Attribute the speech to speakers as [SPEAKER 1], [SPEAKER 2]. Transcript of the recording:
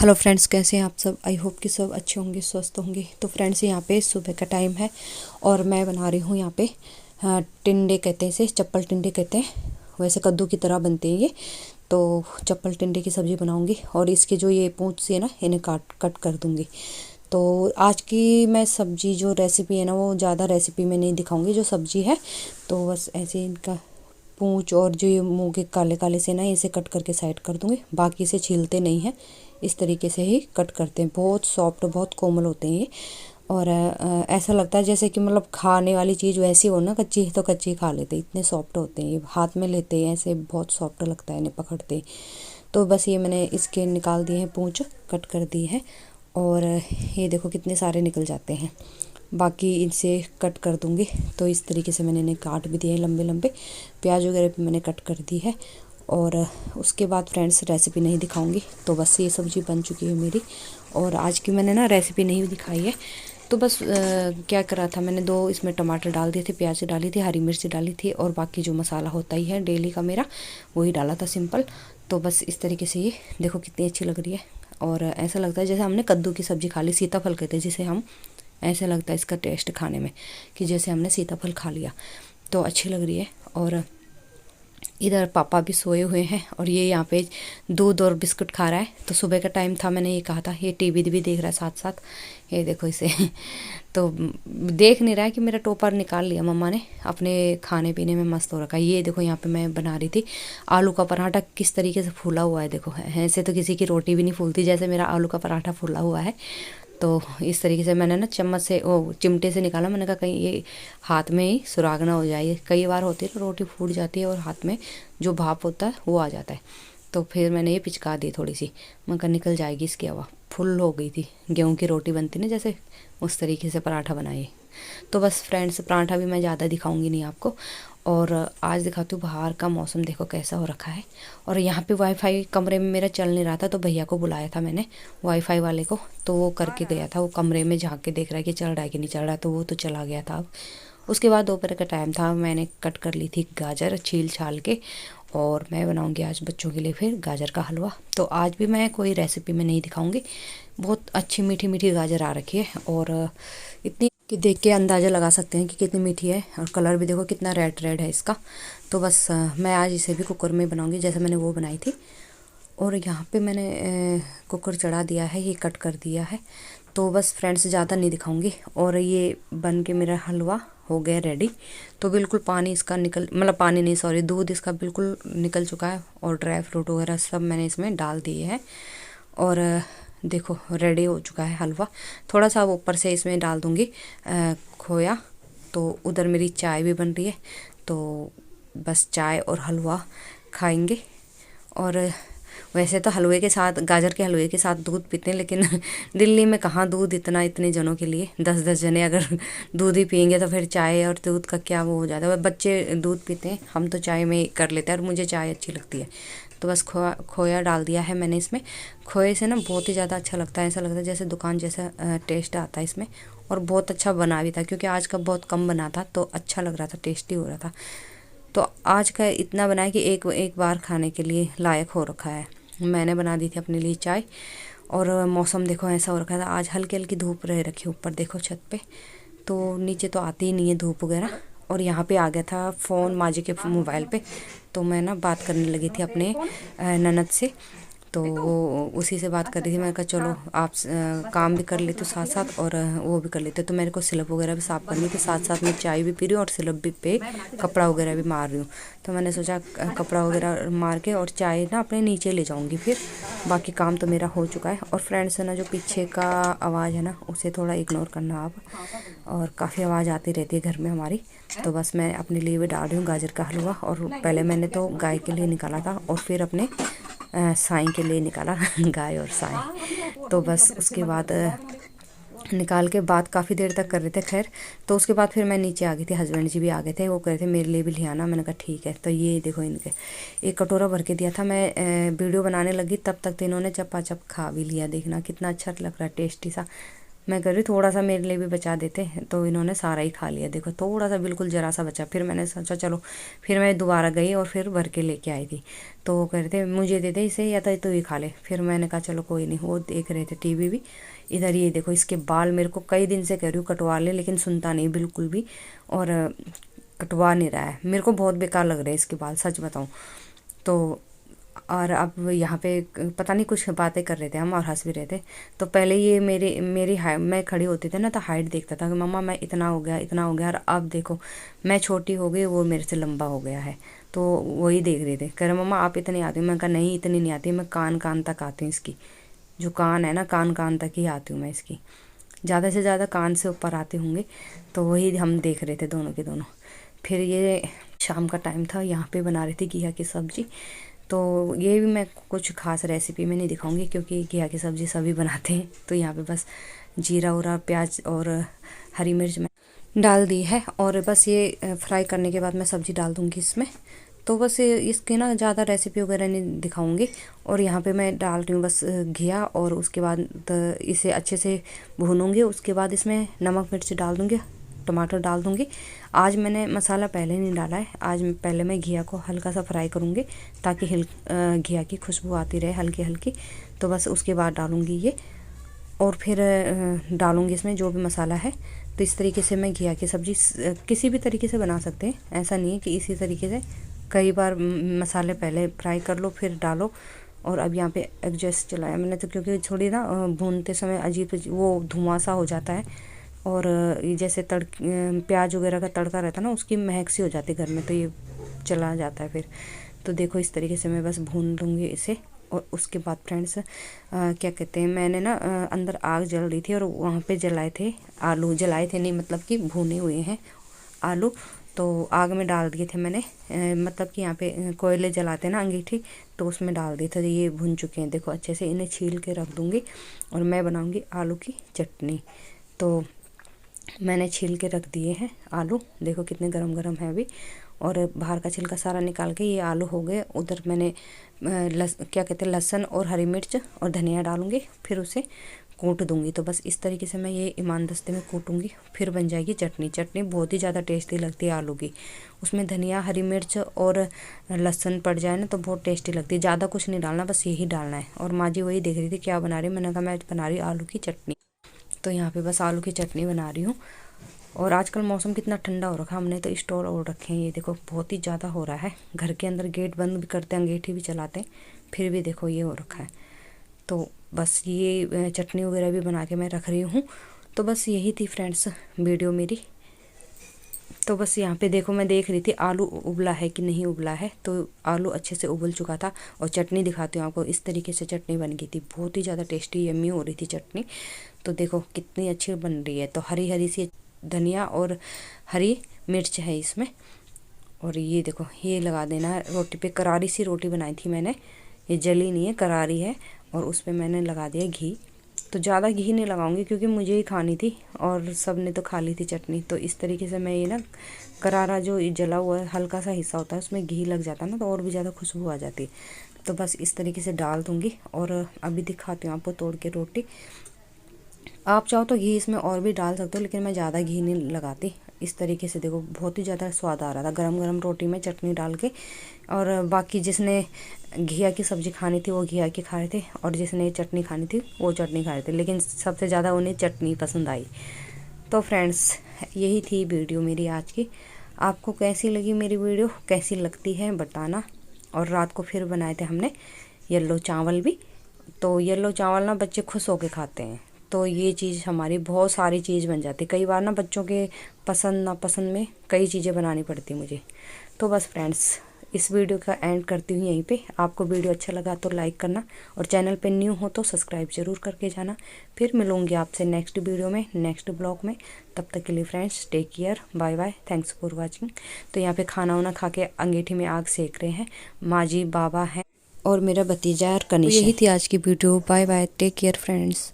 [SPEAKER 1] Hello friends, कैसे हैं आप सब। आई होप कि सब अच्छे होंगे, स्वस्थ होंगे। तो फ्रेंड्स, यहाँ पे सुबह का टाइम है और मैं बना रही हूँ यहाँ पे टिंडे कहते हैं इसे, चप्पल टिंडे कहते हैं। वैसे कद्दू की तरह बनते हैं ये। तो चप्पल टिंडे की सब्ज़ी बनाऊँगी और इसके जो ये पूंछ से है ना, इन्हें काट कट कर दूँगी। तो आज की मैं सब्ज़ी जो रेसिपी है ना, वो ज़्यादा रेसिपी में नहीं दिखाऊँगी, जो सब्ज़ी है तो बस ऐसे इनका पूंछ और जो ये मुँह के काले काले से ना, इसे कट करके साइड कर दूँगी। बाकी इसे छीलते नहीं हैं, इस तरीके से ही कट करते हैं। बहुत सॉफ्ट, बहुत कोमल होते हैं ये। और ऐसा लगता है जैसे कि मतलब खाने वाली चीज़ वैसी हो ना, कच्ची तो कच्ची खा लेते, इतने सॉफ्ट होते हैं ये। हाथ में लेते हैं ऐसे बहुत सॉफ्ट लगता है इन्हें पकड़ते। तो बस ये मैंने इसके निकाल दिए हैं, पूंछ कट कर दी है। और ये देखो कितने सारे निकल जाते हैं। बाकी इनसे कट कर दूँगी। तो इस तरीके से मैंने इन्हें काट भी दिए हैं लंबे लंबे। प्याज वगैरह भी मैंने कट कर दी है। और उसके बाद फ्रेंड्स रेसिपी नहीं दिखाऊंगी, तो बस ये सब्ज़ी बन चुकी है मेरी। और आज की मैंने ना रेसिपी नहीं दिखाई है। तो बस क्या करा था मैंने, 2 इसमें टमाटर डाल दिए थे, प्याज डाली थी, हरी मिर्च डाली थी, और बाकी जो मसाला होता ही है डेली का मेरा, वही डाला था सिंपल। तो बस इस तरीके से ये देखो कितनी अच्छी लग रही है। और ऐसा लगता है जैसे हमने कद्दू की सब्ज़ी खा ली, सीताफल कहते हैं जिसे हम। ऐसे लगता है इसका टेस्ट खाने में कि जैसे हमने सीताफल खा लिया। तो अच्छी लग रही है। और इधर पापा भी सोए हुए हैं और ये यहाँ पे दूध और बिस्कुट खा रहा है। तो सुबह का टाइम था, मैंने ये कहा था। ये टीवी भी देख रहा है साथ साथ, ये देखो इसे। तो देख नहीं रहा है कि मेरा टोपर निकाल लिया मम्मा ने, अपने खाने पीने में मस्त हो रखा है। ये देखो यहाँ पे मैं बना रही थी आलू का पराठा, किस तरीके से फूला हुआ है देखो। ऐसे तो किसी की रोटी भी नहीं फूलती जैसे मेरा आलू का पराठा फूला हुआ है। तो इस तरीके से मैंने ना चम्मच से, वो चिमटे से निकाला। मैंने कहा कहीं ये हाथ में ही सुराग ना हो जाए। कई बार होती है ना, रोटी फूट जाती है और हाथ में जो भाप होता है वो आ जाता है। तो फिर मैंने ये पिचका दी थोड़ी सी, मैं कहा निकल जाएगी इसकी हवा। फुल हो गई थी, गेहूं की रोटी बनती ना जैसे, उस तरीके से पराठा बनाइए। तो बस फ्रेंड्स, पराठा भी मैं ज़्यादा दिखाऊंगी नहीं आपको। और आज दिखाती हूँ बाहर का मौसम, देखो कैसा हो रखा है। और यहाँ पे वाईफाई कमरे में मेरा चल नहीं रहा था, तो भैया को बुलाया था मैंने, वाईफाई वाले को। तो वो करके गया था, वो कमरे में झांक के देख रहा है कि चल रहा है कि नहीं चल रहा है। तो वो तो चला गया था अब। उसके बाद दोपहर का टाइम था, मैंने कट कर ली थी गाजर छील छाल के। और मैं बनाऊंगी आज बच्चों के लिए फिर गाजर का हलवा। तो आज भी मैं कोई रेसिपी में नहीं दिखाऊंगी। बहुत अच्छी मीठी मीठी गाजर आ रखी है, और इतनी कि देख के अंदाज़ा लगा सकते हैं कि कितनी मीठी है। और कलर भी देखो कितना रेड रेड है इसका। तो बस मैं आज इसे भी कुकर में बनाऊंगी जैसे मैंने वो बनाई थी। और यहाँ पे मैंने कुकर चढ़ा दिया है, ये कट कर दिया है। तो बस फ्रेंड्स, ज़्यादा नहीं दिखाऊंगी। और ये बन के मेरा हलवा हो गया रेडी। तो बिल्कुल पानी इसका निकल, मतलब पानी नहीं सॉरी, दूध इसका बिल्कुल निकल चुका है। और ड्राई फ्रूट वगैरह सब मैंने इसमें डाल दिए हैं। और देखो रेडी हो चुका है हलवा। थोड़ा सा ऊपर से इसमें डाल दूँगी खोया। तो उधर मेरी चाय भी बन रही है। तो बस चाय और हलवा खाएंगे। और वैसे तो हलवे के साथ, गाजर के हलवे के साथ दूध पीते हैं, लेकिन दिल्ली में कहाँ दूध इतना, इतने जनों के लिए 10-10 जने अगर दूध ही पियेंगे तो फिर चाय और दूध का क्या वो हो जाता है। बच्चे दूध पीते हैं, हम तो चाय में कर लेते हैं, और मुझे चाय अच्छी लगती है। तो बस खोया डाल दिया है मैंने इसमें। खोए से ना बहुत ही ज़्यादा अच्छा लगता है, ऐसा लगता है जैसे दुकान जैसा टेस्ट आता है इसमें। और बहुत अच्छा बना भी था, क्योंकि आज का बहुत कम बना था, तो अच्छा लग रहा था, टेस्टी हो रहा था। तो आज का इतना बना है कि एक एक बार खाने के लिए लायक हो रखा है। मैंने बना दी थी अपने लिए चाय। और मौसम देखो ऐसा हो रखा था, आज हल्की हल्की धूप रह रखी ऊपर देखो छत पे। तो नीचे तो आती ही नहीं है धूप वगैरह। और यहाँ पे आ गया था फ़ोन माजी के मोबाइल पे। तो मैं ना बात करने लगी थी अपने ननद से। तो वो उसी से बात कर रही थी। मैंने कहा चलो आप काम भी कर लेते हो साथ साथ, और वो भी कर लेते हो। तो मेरे को सिलब वगैरह भी साफ़ करनी थी, साथ साथ मैं चाय भी पी रही हूँ और सिलब भी पे कपड़ा वगैरह भी मार रही हूँ। तो मैंने सोचा कपड़ा वगैरह मार के और चाय ना अपने नीचे ले जाऊँगी फिर। बाकी काम तो मेरा हो चुका है। और फ्रेंड्स है ना, जो पीछे का आवाज़ है ना, उसे थोड़ा इग्नोर करना आप। और काफ़ी आवाज़ आती रहती है घर में हमारी। तो बस मैं अपने लिए भी डाल रही हूँ गाजर का हलवा। और पहले मैंने तो गाय के लिए निकाला था, और फिर अपने साईं के लिए निकाला गाय और साईं। तो बस उसके बाद निकाल के बात काफ़ी देर तक कर रहे थे। खैर, तो उसके बाद फिर मैं नीचे आ गई थी, हस्बैंड जी भी आ गए थे, वो कह रहे थे मेरे लिए भी ले आना। मैंने कहा ठीक है। तो ये देखो इनके एक कटोरा भर के दिया था। मैं वीडियो बनाने लगी तब तक तो इन्होंने चपा चप खा भी लिया। देखना कितना अच्छा लग रहा है, टेस्टी सा। मैं कर रही थोड़ा सा मेरे लिए भी बचा देते, तो इन्होंने सारा ही खा लिया। देखो थोड़ा सा बिल्कुल ज़रा सा बचा। फिर मैंने सोचा चलो, फिर मैं दोबारा गई और फिर भर के लेके आई थी। तो वो कह रहे थे मुझे दे दे इसे, या तो ही खा ले। फिर मैंने कहा चलो कोई नहीं। वो देख रहे थे टीवी भी। इधर ये देखो इसके बाल, मेरे को कई दिन से कह रही हूँ कटवा ले, लेकिन सुनता नहीं बिल्कुल भी, और कटवा नहीं रहा है। मेरे को बहुत बेकार लग रहे हैं इसके बाल, सच बताऊँ तो। और अब यहाँ पे पता नहीं कुछ बातें कर रहे थे हम और हंस भी रहे थे। तो पहले ये मेरी मैं खड़ी होती थी ना, तो हाइट देखता था कि मम्मा मैं इतना हो गया, इतना हो गया। और अब देखो मैं छोटी हो गई, वो मेरे से लंबा हो गया है। तो वही देख रहे थे, कह रहे मम्मा आप इतनी आती हो। मैं कहा नहीं इतनी नहीं आती, मैं कान कान तक आती हूँ इसकी। जो कान है ना, कान कान तक ही आती हूँ मैं इसकी, ज़्यादा से ज़्यादा कान से ऊपर आते होंगे। तो वही हम देख रहे थे दोनों के दोनों। फिर ये शाम का टाइम था, यहाँ पे बना रही थी घिया की सब्ज़ी। तो ये भी मैं कुछ खास रेसिपी में नहीं दिखाऊंगी, क्योंकि घिया की सब्ज़ी सभी बनाते हैं। तो यहाँ पे बस जीरा उरा प्याज और हरी मिर्च में डाल दी है, और बस ये फ्राई करने के बाद मैं सब्ज़ी डाल दूँगी इसमें। तो बस इसकी ना ज़्यादा रेसिपी वगैरह नहीं दिखाऊंगी। और यहाँ पे मैं डाल रही हूँ बस घिया, और उसके बाद इसे अच्छे से भूनूंगी। उसके बाद इसमें नमक मिर्च डाल दूँगी, टमाटर डाल दूँगी। आज मैंने मसाला पहले नहीं डाला है, आज पहले मैं घिया को हल्का सा फ्राई करूँगी, ताकि घिया की खुशबू आती रहे हल्की हल्की। तो बस उसके बाद डालूँगी ये, और फिर डालूँगी इसमें जो भी मसाला है। तो इस तरीके से मैं घिया की सब्ज़ी किसी भी तरीके से बना सकते हैं, ऐसा नहीं है कि इसी तरीके से। कई बार मसाले पहले फ्राई कर लो फिर डालो। और अब यहाँ पे एडजस्ट चलाया मैंने, तो क्योंकि थोड़ी ना भूनते समय अजीब वो धुआं सा हो जाता है, और जैसे प्याज वगैरह का तड़का रहता है ना, उसकी महक सी हो जाती है घर में, तो ये चला जाता है फिर। तो देखो इस तरीके से मैं बस भून लूँगी इसे। और उसके बाद फ्रेंड्स क्या कहते हैं, मैंने ना अंदर आग जल रही थी, और वहाँ पे जलाए थे आलू, जलाए थे नहीं मतलब कि भुने हुए हैं आलू। तो आग में डाल दिए थे मैंने, मतलब कि यहाँ पे कोयले जलाते हैं ना अंगीठी, तो उसमें डाल दिए थे। ये भुन चुके हैं देखो अच्छे से। इन्हें छील के रख दूँगी, और मैं बनाऊँगी आलू की चटनी। तो मैंने छील के रख दिए हैं आलू, देखो कितने गरम गरम है अभी। और बाहर का छिलका सारा निकाल के ये आलू हो गए। उधर मैंने क्या कहते हैं लहसुन और हरी मिर्च और धनिया डालूंगी, फिर उसे कूट दूंगी। तो बस इस तरीके से मैं ये ईमान दस्ते में कूटूंगी, फिर बन जाएगी चटनी। चटनी बहुत ही ज़्यादा टेस्टी लगती है आलू की। उसमें धनिया हरी मिर्च और लहसुन पड़ जाए ना, तो बहुत टेस्टी लगती है। ज़्यादा कुछ नहीं डालना, बस यही डालना है। और माँ जी वही देख रही थी क्या बना रही, मैंने कहा मैं बना रही आलू की चटनी। तो यहाँ पे बस आलू की चटनी बना रही हूँ। और आजकल मौसम कितना ठंडा हो रखा है, हमने तो स्टोर ओढ़ रखे हैं। ये देखो बहुत ही ज़्यादा हो रहा है, घर के अंदर गेट बंद भी करते हैं, अंगीठी भी चलाते हैं, फिर भी देखो ये हो रखा है। तो बस ये चटनी वगैरह भी बना के मैं रख रही हूँ। तो बस यही थी फ्रेंड्स वीडियो मेरी। तो बस यहाँ पे देखो मैं देख रही थी आलू उबला है कि नहीं उबला है। तो आलू अच्छे से उबल चुका था। और चटनी दिखाती हूँ आपको, इस तरीके से चटनी बन गई थी, बहुत ही ज़्यादा टेस्टी यम्मी हो रही थी चटनी। तो देखो कितनी अच्छी बन रही है। तो हरी हरी सी धनिया और हरी मिर्च है इसमें। और ये देखो ये लगा देना रोटी पे। करारी सी रोटी बनाई थी मैंने, ये जली नहीं है करारी है। और उस पर मैंने लगा दिया घी। तो ज़्यादा घी नहीं लगाऊंगी, क्योंकि मुझे ही खानी थी और सब ने तो खा ली थी चटनी। तो इस तरीके से मैं ये ना करारा जो जला हुआ है हल्का सा हिस्सा होता है, उसमें घी लग जाता है ना, तो और भी ज़्यादा खुशबू आ जाती है। तो बस इस तरीके से डाल दूँगी। और अभी दिखाती हूँ आपको तोड़ के रोटी। आप चाहो तो घी इसमें और भी डाल सकते हो, लेकिन मैं ज़्यादा घी नहीं लगाती। इस तरीके से देखो बहुत ही ज़्यादा स्वाद आ रहा था गरम गरम रोटी में चटनी डाल के। और बाकी जिसने घिया की सब्ज़ी खानी थी वो घिया की खा रहे थे, और जिसने चटनी खानी थी वो चटनी खा रहे थे, लेकिन सबसे ज़्यादा उन्हें चटनी पसंद आई। तो फ्रेंड्स यही थी वीडियो मेरी आज की। आपको कैसी लगी मेरी वीडियो, कैसी लगती है बताना। और रात को फिर बनाए थे हमने येलो चावल भी। तो येलो चावल ना बच्चे खुश होके खाते हैं। तो ये चीज़ हमारी बहुत सारी चीज़ बन जाती है। कई बार ना बच्चों के पसंद नापसंद में कई चीज़ें बनानी पड़ती मुझे। तो बस फ्रेंड्स इस वीडियो का एंड करती हूँ यहीं पे। आपको वीडियो अच्छा लगा तो लाइक करना, और चैनल पे न्यू हो तो सब्सक्राइब ज़रूर करके जाना। फिर मिलूँगी आपसे नेक्स्ट वीडियो में, नेक्स्ट ब्लॉग में। तब तक के लिए friends take care, bye bye, thanks for watching. तो यहाँ पे खाना वाना खा के अंगीठी में आग सेक रहे हैं माँ जी, बाबा हैं और मेरा भतीजा और कनिश। तो यही थी आज की video. Bye bye, take care friends.